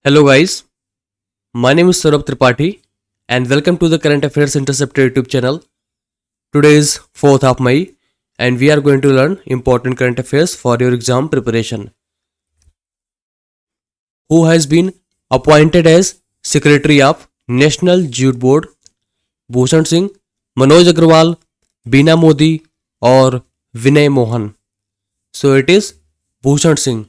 Hello guys, my name is Saurabh Tripathi and welcome to the Current Affairs Interceptor YouTube channel. Today is 4th of May and we are going to learn important current affairs for your exam preparation. Who has been appointed as Secretary of National Jute Board? Bhushan Singh, Manoj Agrawal, Beena Modi or Vinay Mohan? So it is Bhushan Singh.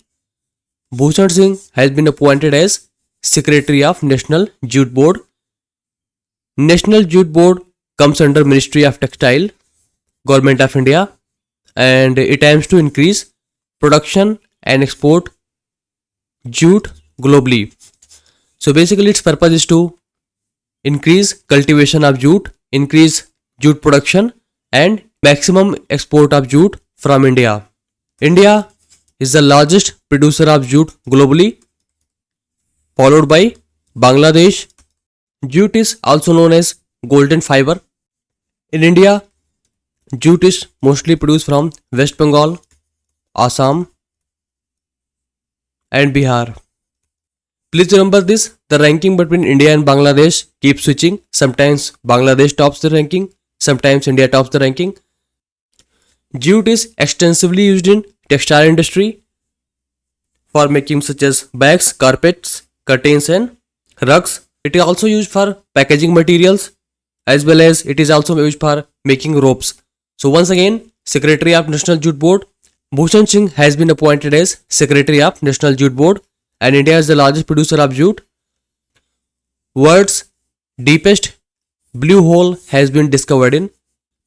Bhushan Singh has been appointed as Secretary of National Jute Board. National Jute Board comes under Ministry of Textile, Government of India, and it aims to increase production and export jute globally. So basically its purpose is to increase cultivation of jute, increase jute production and maximum export of jute from India. India is the largest producer of jute globally, followed by Bangladesh. Jute is also known as golden fiber. In India, jute is mostly produced from West Bengal, Assam, and Bihar. Please remember this, the ranking between India and Bangladesh keeps switching. Sometimes Bangladesh tops the ranking, sometimes India tops the ranking. Jute is extensively used in textile industry for making such as bags, carpets, curtains and rugs. It is also used for packaging materials as well as it is also used for making ropes. So once again, Secretary of National Jute Board, Bhushan Singh has been appointed as Secretary of National Jute Board and India is the largest producer of jute. World's deepest blue hole has been discovered in.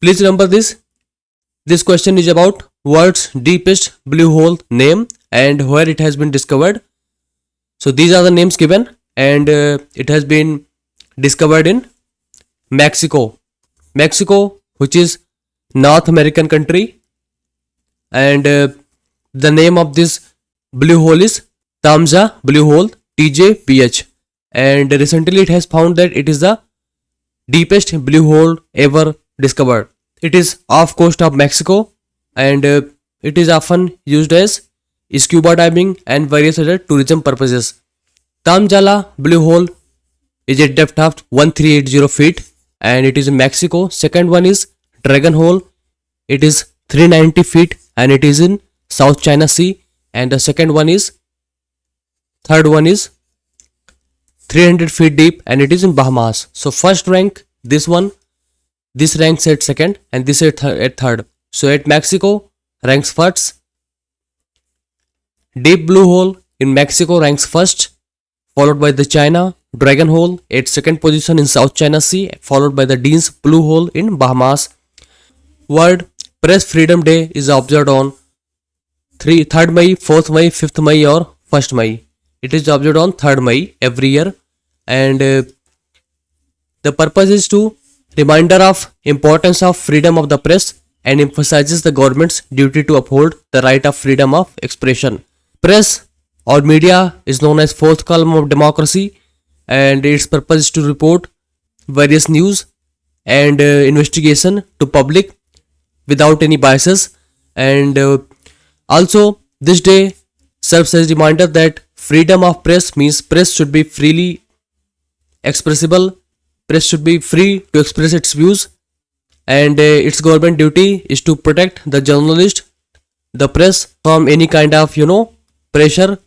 Please remember this. This question is about world's deepest blue hole name and where it has been discovered. So these are the names given and it has been discovered in Mexico. Mexico, which is North American country, and the name of this blue hole is Tamja Blue Hole TJPH, and recently it has found that it is the deepest blue hole ever discovered. It is off coast of Mexico and it is often used as scuba diving and various other tourism purposes. Tamjala Blue Hole is a depth of 1380 feet and it is in Mexico. Second one is Dragon Hole. It is 390 feet and it is in South China Sea. And the third one is 300 feet deep and it is in Bahamas. So first rank, this ranks at second and this at third. So at Mexico ranks first. Deep Blue Hole in Mexico ranks first, followed by the China Dragon Hole at second position in South China Sea, followed by the Dean's Blue Hole in Bahamas. World Press Freedom Day is observed on 3rd May, 4th May, 5th May or 1st May. It is observed on 3rd May every year and the purpose is to reminder of importance of freedom of the press and emphasizes the government's duty to uphold the right of freedom of expression. Press or media is known as fourth column of democracy and its purpose is to report various news and investigation to public without any biases, and also this day serves as a reminder that freedom of press means press should be freely expressible, press should be free to express its views and its government duty is to protect the journalist, the press from any kind of pressure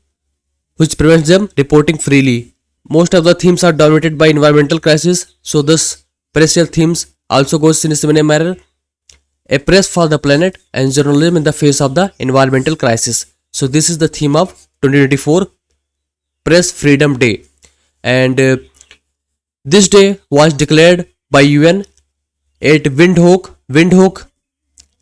which prevents them reporting freely. Most of the themes are dominated by environmental crisis, so this press themes also goes in a similar manner. A press for the planet and journalism in the face of the environmental crisis. So this is the theme of 2024 Press Freedom Day, and this day was declared by UN at Windhoek. Windhoek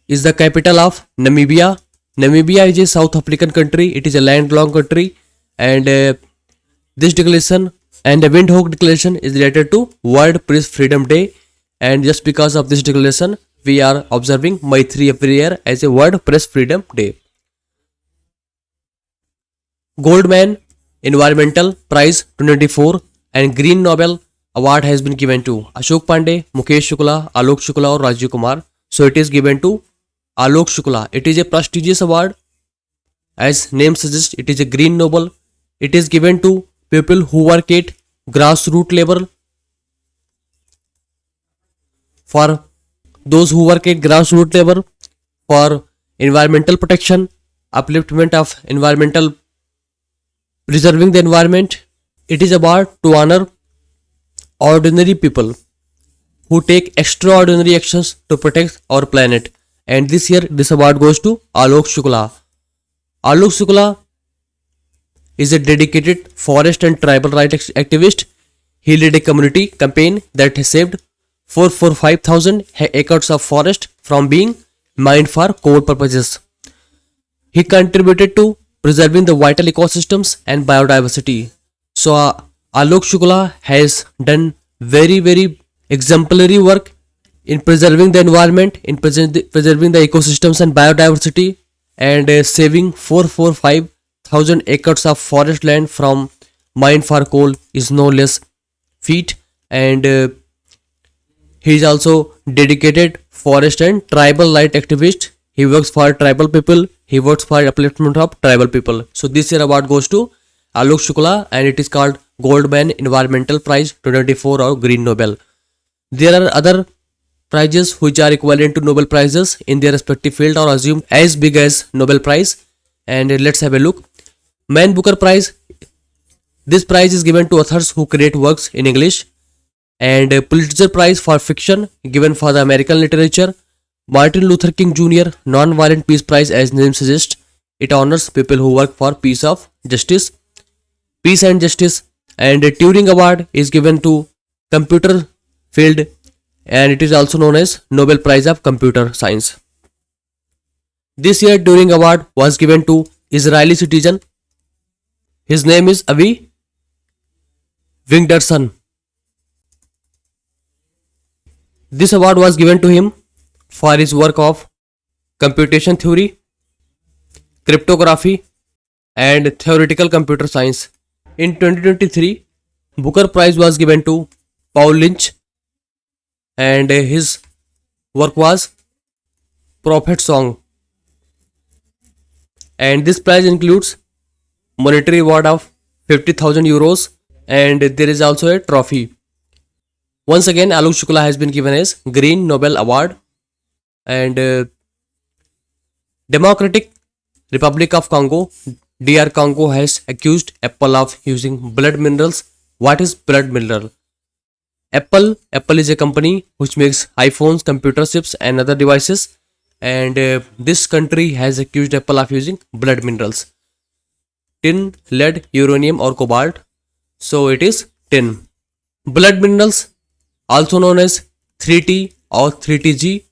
is the capital of Namibia. Namibia is a South African country. It is a landlocked country and this declaration and the Windhoek declaration is related to World Press Freedom Day, and just because of this declaration we are observing May 3 every year as a World Press Freedom Day. Goldman Environmental Prize 2024 and Green Nobel Award has been given to Ashok Pandey, Mukesh Shukla, Alok Shukla or Rajiv Kumar. So it is given to Alok Shukla. It is a prestigious award. As name suggests, it is a Green Nobel. It is given to people who work at grassroots level. For those who work at grassroots level for environmental protection, upliftment of environmental, preserving the environment. It is about to honor ordinary people who take extraordinary actions to protect our planet. And this year, this award goes to Alok Shukla. Alok Shukla is a dedicated forest and tribal rights activist. He led a community campaign that has saved 445,000 acres of forest from being mined for coal purposes. He contributed to preserving the vital ecosystems and biodiversity. So, Alok Shukla has done very exemplary work in preserving the environment, in preserving the ecosystems and biodiversity, and saving 445,000 acres of forest land from mine for coal is no less feat. And he is also dedicated forest and tribal right activist. He works for tribal people. He works for upliftment of tribal people. So this year award goes to Alok Shukla, and it is called Goldman Environmental Prize 2024 or Green Nobel. There are other prizes which are equivalent to Nobel Prizes in their respective field or assumed as big as Nobel Prize. And let's have a look. Man Booker Prize. This prize is given to authors who create works in English. And Pulitzer Prize for Fiction given for the American literature. Martin Luther King Jr. Non-Violent Peace Prize, as name suggests, it honors people who work for peace and justice. And a Turing Award is given to computer field, and it is also known as Nobel Prize of Computer Science. This year Turing Award was given to Israeli citizen. His name is Avi Wingderson. This award was given to him for his work of computation theory, cryptography, and theoretical computer science. In 2023, Booker Prize was given to Paul Lynch, and his work was Prophet Song. And this prize includes monetary reward of 50,000 euros, and there is also a trophy. Once again, Alok Shukla has been given as Green Nobel Award. And Democratic Republic of Congo, DR Congo, has accused Apple of using blood minerals. What is blood mineral? Apple is a company which makes iPhones, computer chips and other devices, and this country has accused Apple of using blood minerals. Tin, lead, uranium or cobalt. So it is tin. Blood minerals, also known as 3T or 3TG.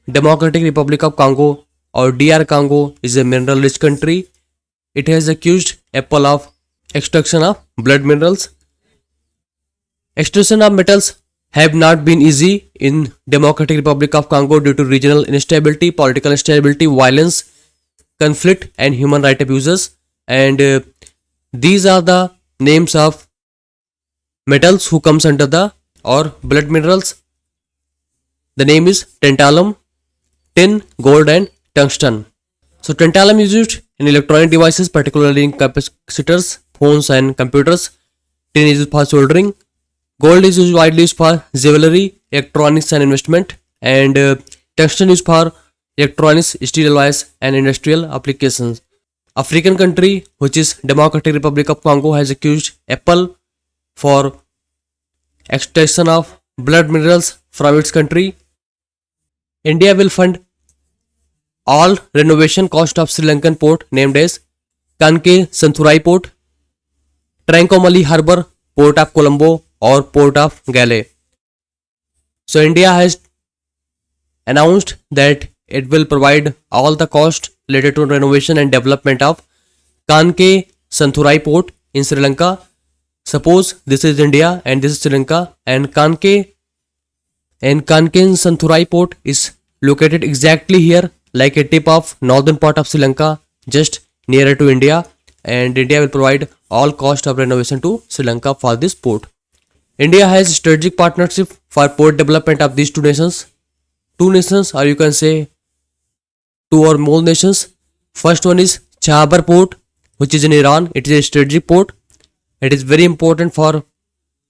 Democratic Republic of Congo or DR Congo is a mineral rich country. It has accused Apple of extraction of blood minerals. Extraction of metals have not been easy in Democratic Republic of Congo due to regional instability, political instability, violence, conflict and human rights abuses. And these are the names of metals who comes under the or blood minerals. The name is tantalum, tin, gold and tungsten. So tantalum is used in electronic devices, particularly in capacitors, phones and computers. Tin is used for soldering. Gold is widely used for jewelry, electronics and investment. And tungsten is used for electronics, steel alloys and industrial applications. African country, which is Democratic Republic of Congo, has accused Apple for extraction of blood minerals from its country. India will fund all renovation cost of Sri Lankan port named as Kanke Santhurai Port, Trincomalee Harbour, Port of Colombo or Port of Gale. So India has announced that it will provide all the cost related to renovation and development of Kanke Santhurai Port in Sri Lanka. Suppose this is India and this is Sri Lanka, and Kanke Santhurai Port is located exactly here, like a tip of northern part of Sri Lanka, just nearer to India, and India will provide all cost of renovation to Sri Lanka for this port. India has strategic partnership for port development of these two nations, or you can say two or more nations. First one is Chabahar Port, which is in Iran. It is a strategic port. It is very important for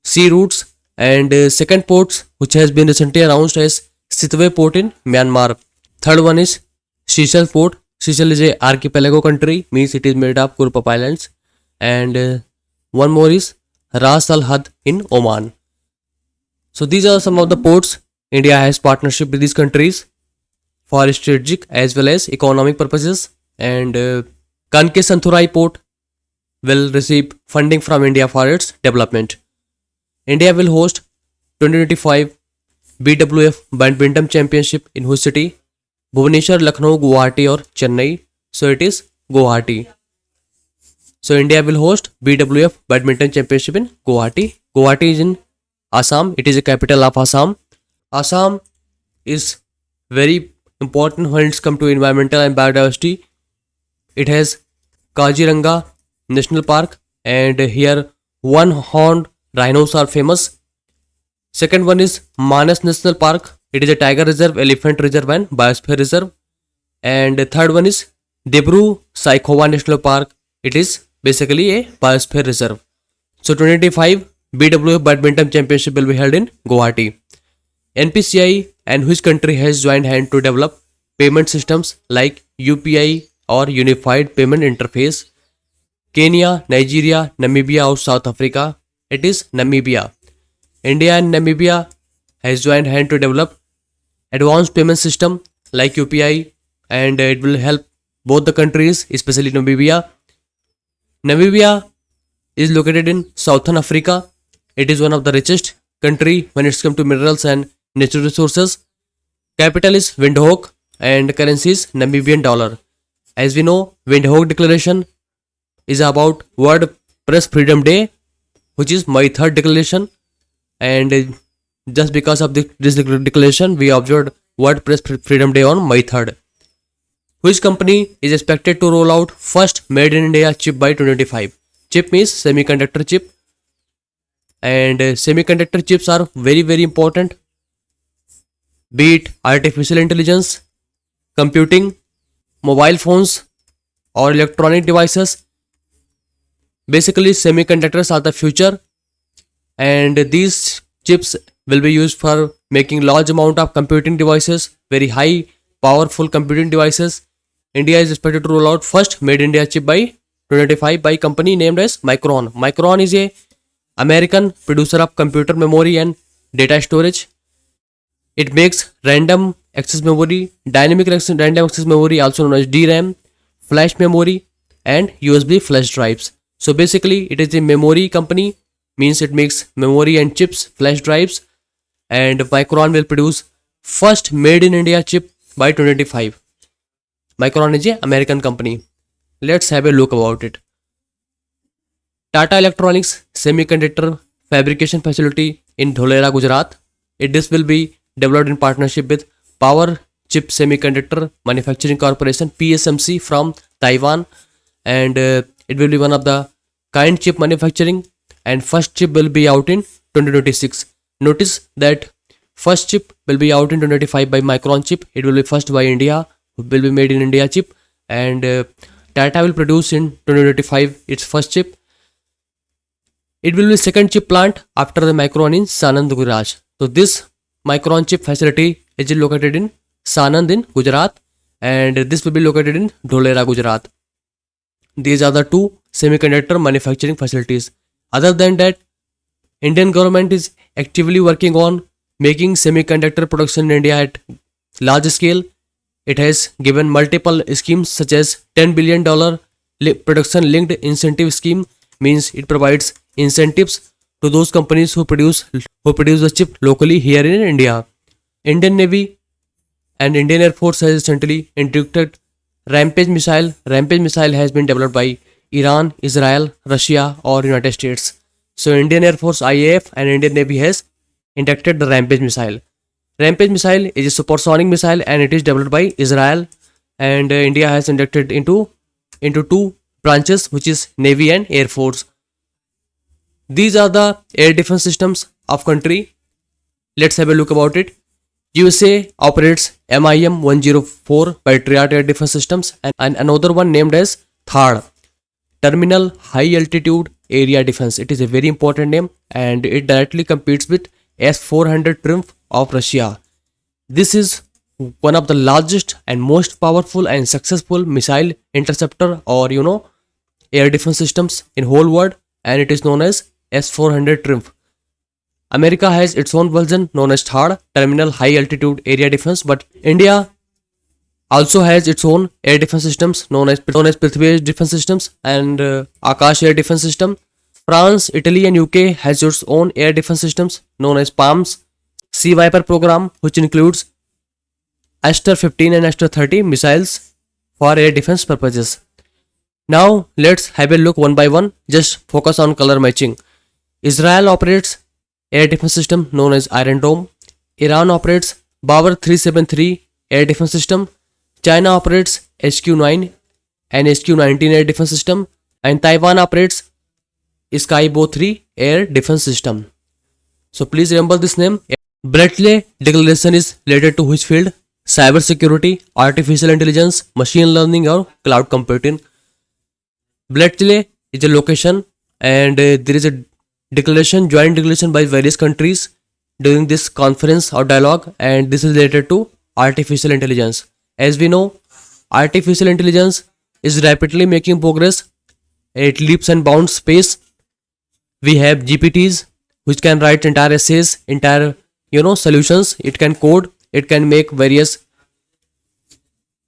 sea routes. And second port, which has been recently announced as Sitwe port in Myanmar. Third one is Seychelles port. Seychelles is a archipelago country, means it is made of group of islands. And one more is Ras Al Had in Oman. So these are some of the ports. India has partnership with these countries for strategic as well as economic purposes. And Kanke Santhurai port will receive funding from India for its development. India will host 2025 BWF Badminton Championship in which city? Bhubaneswar, Lucknow, Guwahati or Chennai. So it is Guwahati. So India will host BWF Badminton Championship in Guwahati. Guwahati is in Assam. It is the capital of Assam. Assam is very important when it's come to environmental and biodiversity. It has Kaziranga National Park, and here one-horned rhinos are famous. Second one is Manas National Park. It is a tiger reserve, elephant reserve and biosphere reserve. And the third one is Debru Saikhowa National Park. It is basically a biosphere reserve. So 2025 BWF Badminton Championship will be held in Guwahati. NPCI and which country has joined hand to develop payment systems like UPI or Unified Payment Interface? Kenya, Nigeria, Namibia or South Africa? It is Namibia. India and Namibia has joined hand to develop advanced payment system like UPI, and it will help both the countries, especially Namibia. Namibia is located in Southern Africa. It is one of the richest country when it's come to minerals and natural resources. Capital is Windhoek and currency is Namibian dollar. As we know, Windhoek Declaration is about World Press Freedom Day, which is my third declaration, and just because of this declaration, we observed World Press Freedom Day on May 3rd. Which company is expected to roll out first made in India chip by 2025? Chip means semiconductor chip, and semiconductor chips are very important, be it artificial intelligence, computing, mobile phones or electronic devices. Basically, semiconductors are the future, and these chips will be used for making large amount of computing devices, very high powerful computing devices. India is expected to roll out first made in India chip by 2025 by company named as Micron. Micron is a American producer of computer memory and data storage. It makes random access memory, dynamic random access memory, also known as DRAM, flash memory and USB flash drives. So basically it is a memory company, means it makes memory and chips, flash drives, and Micron will produce first made in India chip by 2025. Micron is a American company. Let's have a look about it. Tata Electronics semiconductor fabrication facility in Dholera, Gujarat. This will be developed in partnership with Power Chip Semiconductor Manufacturing Corporation PSMC from Taiwan, and it will be one of the kind chip manufacturing, and first chip will be out in 2026. Notice that first chip will be out in 2025 by Micron chip. It will be first by India, will be made in India chip, and Tata will produce in 2025 its first chip. It will be second chip plant after the Micron in Sanand, Gujarat. So this Micron chip facility is located in Sanand in Gujarat, and this will be located in Dholera, Gujarat. These are the two semiconductor manufacturing facilities. Other than that, Indian government is actively working on making semiconductor production in India at large scale. It has given multiple schemes such as $10 billion production linked incentive scheme, means it provides incentives to those companies who produce the chip locally here in India. Indian Navy and Indian Air Force has recently inducted Rampage missile. Rampage missile has been developed by Iran, Israel, Russia or United States. So Indian Air Force IAF and Indian Navy has inducted the Rampage missile. Rampage missile is a supersonic missile and it is developed by Israel, and India has inducted into two branches, which is Navy and Air Force. These are the air defense systems of country. Let's have a look about it. USA operates MIM-104 Patriot air defense systems, and another one named as THAAD, Terminal High Altitude Area Defense. It is a very important name and it directly competes with S-400 Triumph of Russia. This is one of the largest and most powerful and successful missile interceptor or air defense systems in whole world, and it is known as S-400 Triumph. America has its own version known as THAAD, Terminal High Altitude Area Defense, but India also has its own air defense systems known as Prithvi defense systems and Akash air defense system. France, Italy and UK has its own air defense systems known as PALMS. Sea Viper program, which includes Aster 15 and Aster 30 missiles for air defense purposes. Now let's have a look one by one. Just focus on color matching. Israel operates air defense system known as Iron Dome. Iran operates Bawar 373 air defense system. China operates HQ-9 and HQ-19 air defense system, and Taiwan operates Skybo 3 air defense system. So please remember this name. Bradley Declaration is related to which field? Cyber security, artificial intelligence, machine learning or cloud computing. Bletchley is a location and there is a joint declaration by various countries during this conference or dialogue, and this is related to artificial intelligence. As we know, artificial intelligence is rapidly making progress at leaps and bounds space. We have GPTs which can write entire essays, entire solutions. It can code, it can make various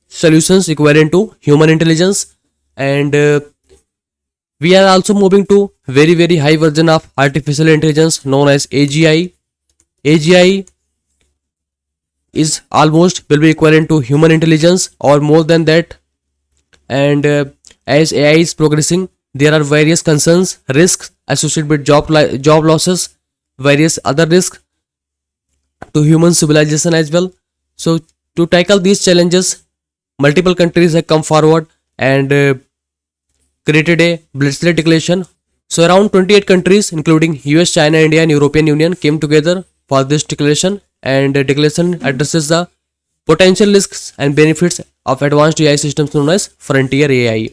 solutions equivalent to human intelligence, and we are also moving to very high version of artificial intelligence known as AGI. AGI is almost will be equivalent to human intelligence or more than that, and as AI is progressing, there are various concerns, risks associated with job losses, various other risks to human civilization as well. So to tackle these challenges, multiple countries have come forward and created a Bletchley Declaration. So around 28 countries including US, China, India and European Union came together for this declaration, and the declaration addresses the potential risks and benefits of advanced AI systems known as frontier AI.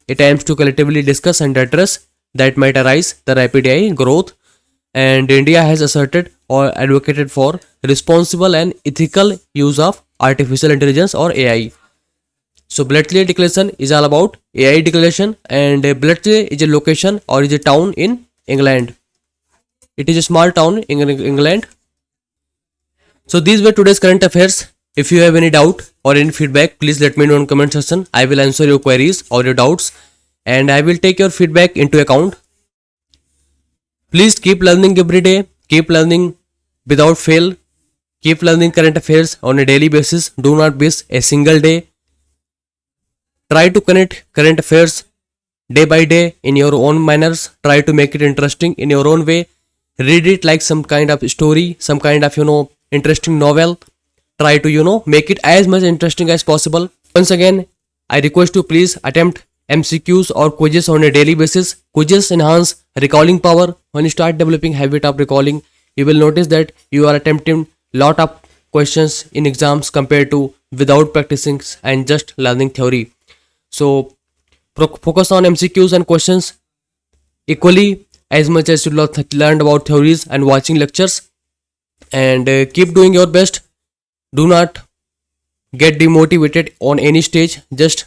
It aims to collectively discuss and address that might arise the rapid AI growth, and India has asserted or advocated for responsible and ethical use of artificial intelligence or AI. So Bletchley Declaration is all about AI declaration, and Bletchley is a location or is a town in England. It is a small town in England. So these were today's current affairs. If you have any doubt or any feedback, please let me know in comment section. I will answer your queries or your doubts, and I will take your feedback into account. Please keep learning every day. Keep learning without fail. Keep learning current affairs on a daily basis. Do not miss a single day. Try to connect current affairs day by day in your own manners. Try to make it interesting in your own way. Read it like some kind of story, some kind of interesting novel. Try to make it as much interesting as possible. Once again, I request you please attempt MCQs or quizzes on a daily basis. Quizzes enhance recalling power. When you start developing habit of recalling, you will notice that you are attempting lot of questions in exams compared to without practicing and just learning theory. So focus on MCQs and questions equally as much as you learned about theories and watching lectures, and keep doing your best. Do not get demotivated on any stage. Just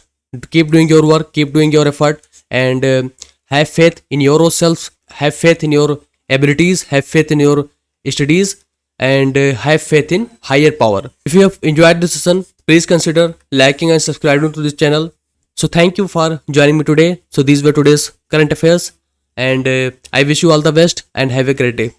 keep doing your work, keep doing your effort, and have faith in yourself, have faith in your abilities, have faith in your studies, and have faith in higher power. If you have enjoyed this session, please consider liking and subscribing to this channel. So thank you for joining me today. So these were today's current affairs, and I wish you all the best and have a great day.